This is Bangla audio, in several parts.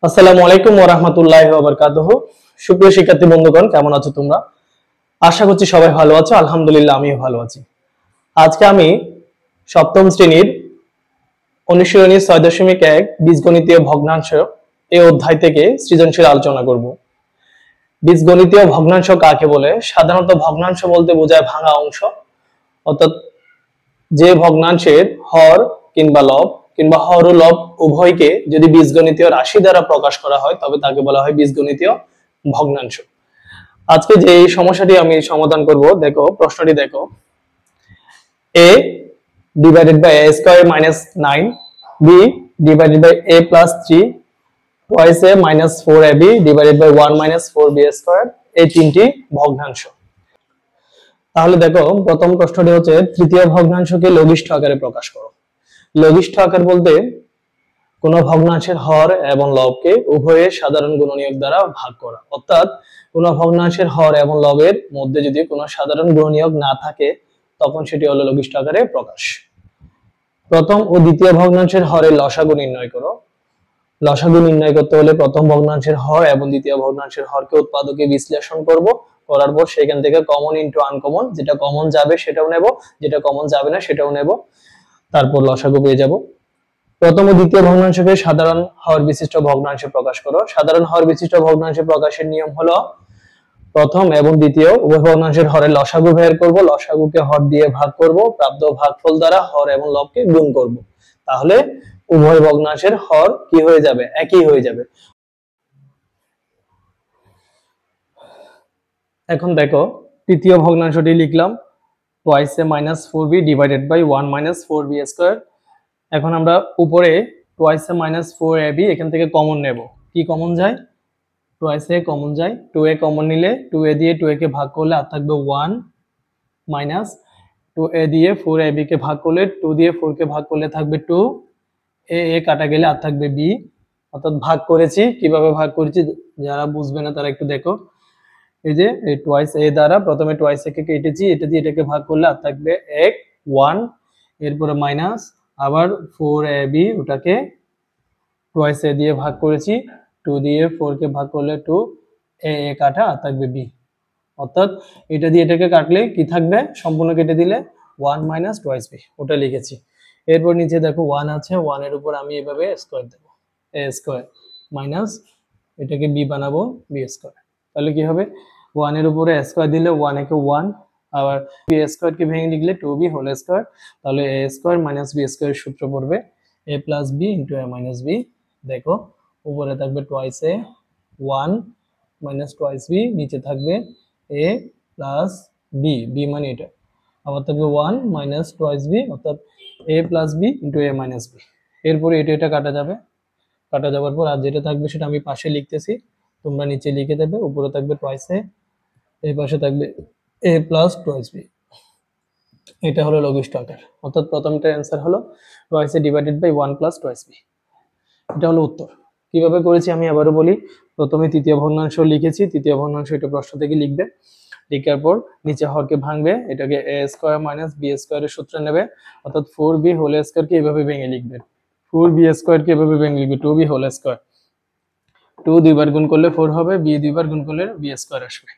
আসসালামু আলাইকুম ওয়া রাহমাতুল্লাহি ওয়া বারাকাতুহু। সুপ্রিয় শিক্ষার্থী বন্ধুগণ, কেমন আছো তোমরা? আশা করছি সবাই ভালো আছো। আলহামদুলিল্লাহ আমিও ভালো আছি। আজকে আমি সপ্তম শ্রেণীর অনুশীলনী ৬.১ বীজগণিতীয় ভগ্নাংশ এই অধ্যায় থেকে সৃজনশীল আলোচনা করব। বীজগণিতীয় ভগ্নাংশ কাকে বলে? সাধারণত ভগ্নাংশ বলতে বোঝায় ভাঙা অংশ, অর্থাৎ যে ভগ্নাংশের হর কিংবা লব কিংবা হর ও লব উভয়কে যদি বীজগণিতীয় রাশি দ্বারা প্রকাশ করা হয় তবে তাকে বলা হয় বীজগণিতীয় ভগ্নাংশ। আজকে যে এই সমস্যাটি আমি সমাধান করব, দেখো প্রশ্নটি দেখো। a divided by a square minus 9, b divided by a plus 3 twice a minus 4ab divided by 1 minus 4b square, এই তিনটি ভগ্নাংশ। তাহলে দেখো প্রথম প্রশ্নটি হচ্ছে তৃতীয় ভগ্নাংশকে লঘিষ্ঠ আকারে প্রকাশ করো। লঘিষ্ঠ আকার বলতে কোন ভগ্নাংশের হর এবং লবকে উভয়ের সাধারণ গুণনীয়ক দ্বারা ভাগ করা, অর্থাৎ কোন ভগ্নাংশের হর এবং লবের মধ্যে যদি কোনো সাধারণ গুণনীয়ক না থাকে তখন সেটি হলো লঘিষ্ঠ আকারে প্রকাশ। প্রথম ও দ্বিতীয় ভগ্নাংশের হরের লসাগু নির্ণয় করো। লসাগু নির্ণয় করতে হলে প্রথম ভগ্নাংশের হর এবং দ্বিতীয় ভগ্নাংশের হরকে উৎপাদকে বিশ্লেষণ করব, করার পর সেখান থেকে কমন ইনটু আনকমন, যেটা কমন যাবে সেটাও নেব, যেটা কমন যাবে না সেটাও নেব, তারপর লসাগু পেয়ে যাব। প্রথম ও দ্বিতীয় ভগ্নাংশকে সাধারণ হর বিশিষ্ট ভগ্নাংশে প্রকাশ করো। সাধারণ হর বিশিষ্ট ভগ্নাংশে প্রকাশের নিয়ম হলো প্রথম এবং দ্বিতীয় উভয় ভগ্নাংশের হরের লসাগু বের করব, লসাগুকে হর দিয়ে ভাগ করব, প্রাপ্ত ভাগফল দ্বারা হর এবং লবকে গুণ করব, তাহলে উভয় ভগ্নাংশের হর কি হয়ে যাবে? একই হয়ে যাবে। এখন দেখো তৃতীয় ভগ্নাংশটি লিখলাম twice a minus 4b divided by 1 minus 4b square। এখন আমরা উপরে twice a minus 4ab এখান থেকে কমন নেব। কি কমন যায়? twice a কমন যায়, 2a কমন নিলে 2a দিয়ে 2a কে ভাগ করলে আর থাকবে 1 মাইনাস 2a দিয়ে 4ab কে ভাগ করলে 2 দিয়ে 4 কে ভাগ করলে থাকবে 2, a কাটা গেলে আর থাকবে b, অর্থাৎ ভাগ করেছি। কিভাবে ভাগ করেছি যারা বুঝবে না তারা একটু দেখো। এই যে এই টুয়াইস a দ্বারা প্রথমে টুয়াইস a কে কেটেছি, এটা দিয়ে এটাকে ভাগ করলে আর থাকবে 1, এরপরে মাইনাস আবার 4ab, ওটাকে টুয়াইস a দিয়ে ভাগ করেছি, 2 দিয়ে 4 কে ভাগ করলে 2, a কাটা আর থাকবে b, অর্থাৎ এটা দিয়ে এটাকে কাটলে কি থাকবে? সম্পূর্ণ কেটে দিলে 1 মাইনাস টুয়াইস b, ওটা লিখেছি। এরপর নিচে দেখো 1 আছে, 1 এর উপর আমি এভাবে স্কয়ার দেব, a স্কয়ার মাইনাস এটাকে b বানাবো b স্কয়ার। তাহলে কি হবে? 1 এর উপরে স্কয়ার দিলে 1 একে 1, আবার b স্কয়ার কে ভেঙে লিখলে 2b হোল স্কয়ার, তাহলে a square minus b square সূত্র পড়বে a plus b into a minus b। দেখো উপরে থাকবে twice a 1 minus twice b, নিচে থাকবে a প্লাস b, b মানে এটা, আবার থাকবে 1 মাইনাস টুয়াইস b, অর্থাৎ a plus b into a minus b। এরপরে এটা কাটা যাবে, কাটা যাওয়ার পর আর যেটা থাকবে সেটা আমি পাশে লিখতেছি, তোমরা নিচে লিখে দেবে। উপরে থাকবে টুয়াইস a, এই পাশে থাকবে a প্লাস টুয়াইস b। এটা হলো লঘিষ্ঠ আকার, অর্থাৎ প্রথমটার অ্যান্সার হলো twice a divided by 1 plus twice b। এটা হলো উত্তর। কিভাবে করেছি আমি আবারও বলি। প্রথমে তৃতীয় ভগ্নাংশ লিখেছি, তৃতীয় ভগ্নাংশ এটা প্রশ্ন থেকে লিখবে, লিখার পর নিচে হরকে ভাঙবে, এটাকে a স্কয়ার মাইনাস b স্কয়ারের সূত্র নেবে, অর্থাৎ 4b হোল স্কয়ার কে এভাবে ভেঙে লিখবে, 4b স্কয়ার কে এভাবে ভেঙে লিখবে 2b হোল স্কয়ার, 2 দুইবার গুণ করলে 4 হবে, b দুইবার গুণ করলে b স্কয়ার আসবে।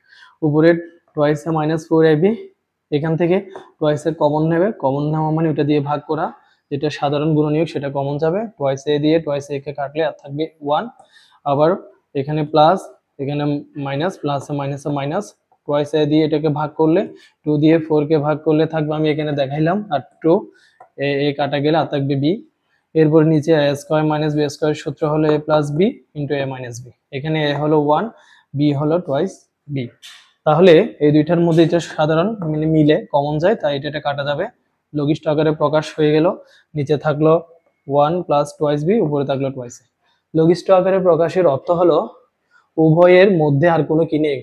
উপরে টুয়াইস a মাইনাস 4ab, এখান থেকে টুয়াইস a কমন নেবে, কমন নেওয়া মানে ওটা দিয়ে ভাগ করা, যেটা সাধারণ গুণনীয়ক সেটা কমন যাবে, টুয়াইস a দিয়ে টুয়াইস a কে কাটলে আর থাকবে 1, আবার এখানে প্লাস এখানে minus, plus minus minus, twice a দিয়ে এটাকে ভাগ করলে 2 দিয়ে 4 কে ভাগ করলে থাকবে, আমি এখানে দেখাইলাম, আর 2 a কাটা গেলে আর থাকবে b। এরপর নিচে a square minus b square সূত্র হলো a plus b into a minus b। এখানে a হলো 1, b হলো টুয়াইস b। তাহলে এই দুইটার মধ্যে এটা সাধারণ মিলে কমন যায়, তাই এটা কাটা যাবে। লঘিষ্ঠ আকারে প্রকাশ হয়ে গেল, নিচে থাকলো 1 প্লাস টুয়াইস b, উপরে থাকলো টুয়াইস a। লঘিষ্ঠ আকারে প্রকাশের অর্থ হলো উভয়ের মধ্যে আর কোনো কি নেই?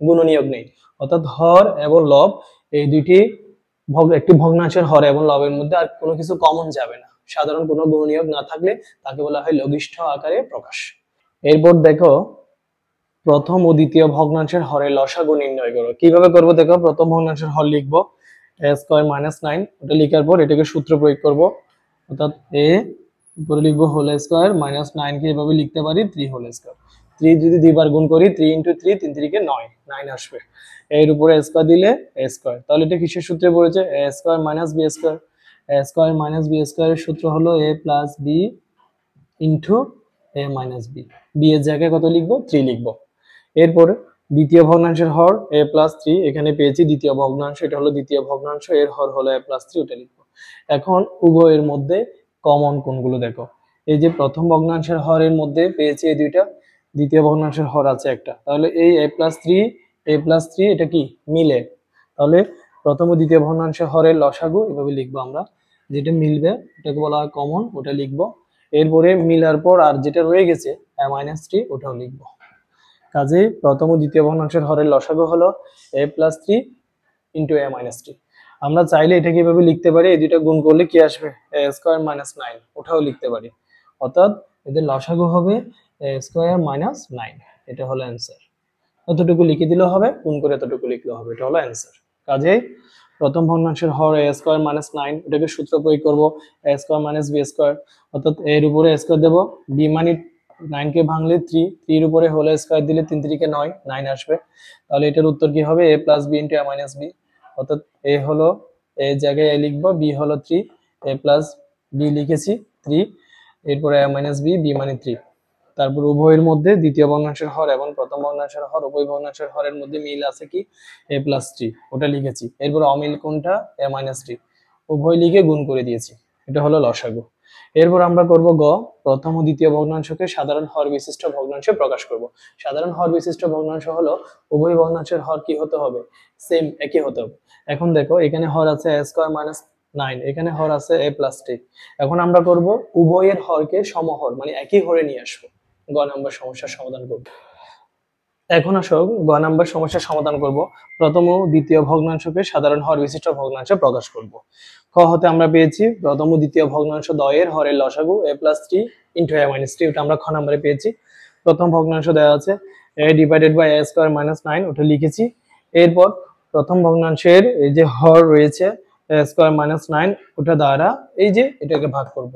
গুণনীয়ক নেই, অর্থাৎ হর এবং লব এই দুইটি একটি ভগ্নাংশের হর এবং লবের মধ্যে আর কোনো কিছু কমন যাবে না, সাধারণ কোনো গুণনীয়ক না থাকলে তাকে বলা হয় লঘিষ্ঠ আকারে প্রকাশ। এরপর দেখো প্রথম ও দ্বিতীয় ভগ্নাংশের হরের লসাগু নির্ণয় করো। কিভাবে করব দেখো, প্রথম ভগ্নাংশের হর লিখবো a স্কয়ার মাইনাস 9, ওটা লেখার পর এটাকে সূত্র প্রয়োগ করব, অর্থাৎ a উপরে লিখবো হোল স্কয়ার মাইনাস 9 কে এভাবে লিখতে পারি 3 হোল স্কয়ার। 3 যদি দুইবার গুণ করি 3 ইনটু 3 3 3 কে 9 9 আসবে। এর উপরে স্কয়ার দিলে a স্কয়ার। তাহলে এটা কিসের সূত্রে পড়েছে? a square minus b square. a square minus b স্কয়ারের সূত্র হলো a plus b into a minus b। b এর জায়গায় কত লিখবো? 3 লিখবো। এরপরে দ্বিতীয় ভগ্নাংশের হর a প্লাস 3, এখানে পেয়েছি দ্বিতীয় ভগ্নাংশ, এটা হলো দ্বিতীয় ভগ্নাংশ, এর হর হলো a প্লাস 3, ওটা লিখবো। এখন উভয়ের মধ্যে কমন কোনগুলো দেখো। এই যে প্রথম ভগ্নাংশের হরের মধ্যে পেয়েছি এই দুইটা, দ্বিতীয় ভগ্নাংশের হর আছে একটা, তাহলে এই a প্লাস 3 এটা কি মিলে। তাহলে প্রথম ও দ্বিতীয় ভগ্নাংশের হরের লসাগু এভাবে লিখবো আমরা, যেটা মিলবে এটাকে বলা হয় কমন, ওটা লিখবো। এরপরে মিলার পর আর যেটা রয়ে গেছে a মাইনাস 3, ওটাও লিখবো। কাজেই প্রথম ও দ্বিতীয় ভগ্নাংশের হরের লসাগু হলো a plus 3 into a minus 3। আমরা চাইলে এটাকে এভাবে লিখতে পারি, এই দুইটা গুণ করলে কি আসবে? a স্কয়ার মাইনাস 9, ওটাও লিখতে পারি। অর্থাৎ এদের লসাগু হবে a স্কয়ার মাইনাস 9, এটা হলো অ্যান্সার। এতটুকু লিখে দিলেও হবে, গুণ করে এতটুকু লিখলেও হবে, এটা হলো অ্যান্সার। কাজেই প্রথম ভগ্নাংশের হর a স্কয়ার মাইনাস 9, এটাকে সূত্র প্রয়োগ করব a square minus b square, অর্থাৎ এর উপরে স্কয়ার দেব, b মানে 9 কে ভাঙলে 3, 3 এর উপরে হোল স্কয়ার দিলে 3 3 কে 9, 9 আসবে। তাহলে এটার উত্তর কি হবে? a plus b into a minus b। অর্থাৎ a হলো a জায়গায় a লিখবো, b হলো 3, a প্লাস b লিখেছি 3, এরপরে a মাইনাস b, b মানে 3। তারপর উভয়ের মধ্যে দ্বিতীয় ভগ্নাংশের হর এবং প্রথম ভগ্নাংশের হর, উভয় ভগ্নাংশের হরের মধ্যে মিল আছে কি? a প্লাস 3, ওটা লিখেছি। এরপর অমিল কোনটা? a মাইনাস 3, উভয় লিখে গুণ করে দিয়েছি, এটা হলো লসাগু। এরপর আমরা করব গ, প্রথম ও দ্বিতীয় ভগ্নাংশকে সাধারণ হর বিশিষ্ট ভগ্নাংশে প্রকাশ করব। সাধারণ হর বিশিষ্ট ভগ্নাংশ হলো উভয় ভগ্নাংশের হর কি হতে হবে? সেম, একই হতে হবে। এখন দেখো এখানে হর আছে a স্কয়ার মাইনাস 9, এখানে হর আছে a প্লাস 3। এখন আমরা করব উভয়ের হরকে সমহর মানে একই হরে নিয়ে আসবো। গ নাম্বার সমস্যার সমাধান করব। এখন আসো গ নাম্বার সমস্যার সমাধান করব। প্রথম ও দ্বিতীয় ভগ্নাংশকে সাধারণ হর বিশিষ্ট ভগ্নাংশে প্রকাশ করব। খ হতে আমরা পেয়েছি প্রথম ও দ্বিতীয় ভগ্নাংশ দ্বয়ের হরের লসাগু a plus 3 into a minus 3, ওটা আমরা খ নম্বরে পেয়েছি। প্রথম ভগ্নাংশ দেওয়া আছে a divided by a square minus 9, ওটা লিখেছি। এরপর প্রথম ভগ্নাংশের এই যে হর রয়েছে a স্কয়ার মাইনাস 9, ওটা দ্বারা এই যে এটাকে ভাগ করব।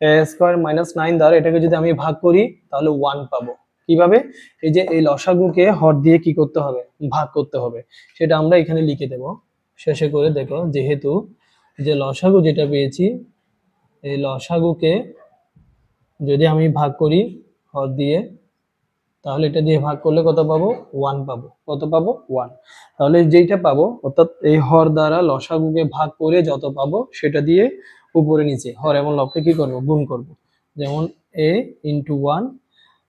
a স্কয়ার মাইনাস 9 দ্বারা এটাকে যদি আমি ভাগ করি তাহলে 1 পাবো। কিভাবে? এই যে এই লসাগুকে হর দিয়ে কি করতে হবে? ভাগ করতে হবে। সেটা আমরা এখানে লিখে দেব শেষে করে। দেখো যেহেতু যে লসাগু যেটা পেয়েছি, এই লসাগুকে যদি আমি ভাগ করি হর দিয়ে, তাহলে এটা দিয়ে ভাগ করলে কত পাবো? 1 পাবো। কত পাবো? 1। তাহলে যেইটা পাবো, অর্থাৎ এই হর দ্বারা লসাগুকে ভাগ করে যত পাবো সেটা দিয়ে উপরে নিচে হর এবং লবকে কি করব? গুণ করব। যেমন a ইন্টু 1,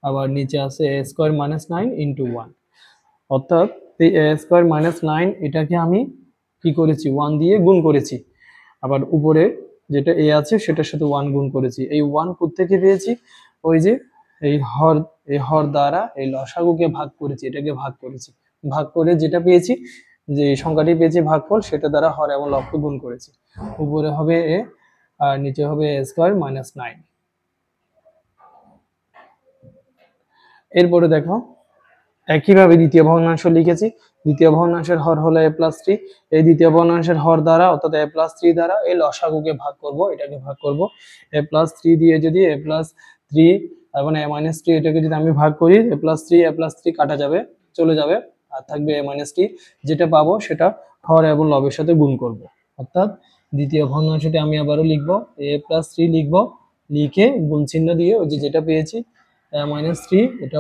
আবার নিচে আছে a স্কয়ার মাইনাস 9 ইন্টু 1। অর্থাৎ এই a স্কয়ার মাইনাস 9 এটাকে আমি কি করেছি? 1 দিয়ে গুণ করেছি। আবার উপরে যেটা a আছে সেটার সাথে 1 গুণ করেছি। এই 1 কোত্থেকে পেয়েছি? ওই যে এই হর দ্বারা এই লসাগুকে ভাগ করেছি, এটাকে ভাগ করেছি। ভাগ করে যেটা পেয়েছি, যে সংখ্যাটি পেয়েছি ভাগফল, সেটা দ্বারা হর এবং লবকে গুণ করেছি। উপরে হবে a আর নিচে হবে a স্কয়ার মাইনাস 9। এরপরে দেখো একইভাবে দ্বিতীয় ভগ্নাংশ লিখেছি। দ্বিতীয় ভগ্নাংশের হর হলো a প্লাস 3। এই দ্বিতীয় ভগ্নাংশের হর দ্বারা অর্থাৎ a প্লাস 3 দ্বারা এই লসাগুকে ভাগ করব, এটাকে ভাগ করব। a প্লাস 3 দিয়ে যদি a প্লাস 3 এবং a মাইনাস 3 এটাকে যদি আমি ভাগ করি, a প্লাস 3 কাটা যাবে, চলে যাবে, আর থাকবে a মাইনাস 3। যেটা পাবো সেটা হর এবং লবের সাথে গুণ করব। অর্থাৎ দ্বিতীয় ভগ্নাংশটি আমি আবারও লিখব, a প্লাস 3 লিখব, লিখে গুণ চিহ্ন দিয়ে ওই যে যেটা পেয়েছি a মাইনাস 3, এটা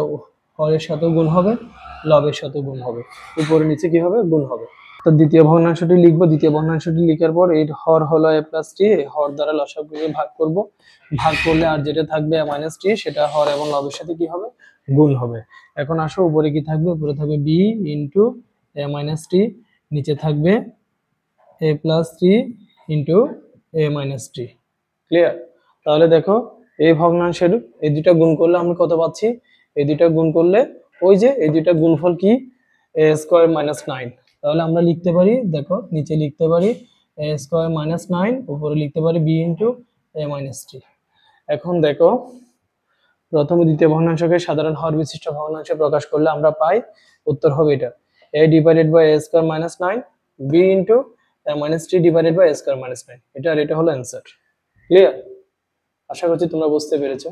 হরের সাথে গুণ হবে, লবের সাথে গুণ হবে, উপরে নিচে কি হবে? গুণ হবে। তো দ্বিতীয় ভগ্নাংশটি লিখবো। দ্বিতীয় ভগ্নাংশটি লিখার পর এই হর হলো a প্লাস 3, এই হর দ্বারা লসাগুকে ভাগ করব। ভাগ করলে আর যেটা থাকবে a মাইনাস 3, সেটা হর এবং লবের সাথে কি হবে? গুণ হবে। এখন আসো উপরে কি থাকবে? উপরে থাকবে b ইন্টু a মাইনাস 3, নিচে থাকবে a plus 3 into a minus 3। Clear? তাহলে দেখো এই ভগ্নাংশের এই দুটা গুণ করলে আমরা কত পাচ্ছি? এই দুটা গুণ করলে ওই যে এই দুটা গুণফল কি? a square minus 9। তাহলে আমরা লিখতে পারি, দেখো নিচে লিখতে পারি a স্কয়ার মাইনাস 9, উপরে লিখতে পারি b ইন্টু a মাইনাস 3। এখন দেখো প্রথম ও দ্বিতীয় ভগ্নাংশকে সাধারণ হর বিশিষ্ট ভগ্নাংশে প্রকাশ করলে আমরা পাই উত্তর হবে এটা a divided by a square minus 9, b into a minus 3 divided by a square minus 9। এটা হলো অ্যান্সার। ক্লিয়ার? আশা করছি তোমরা বুঝতে পেরেছো।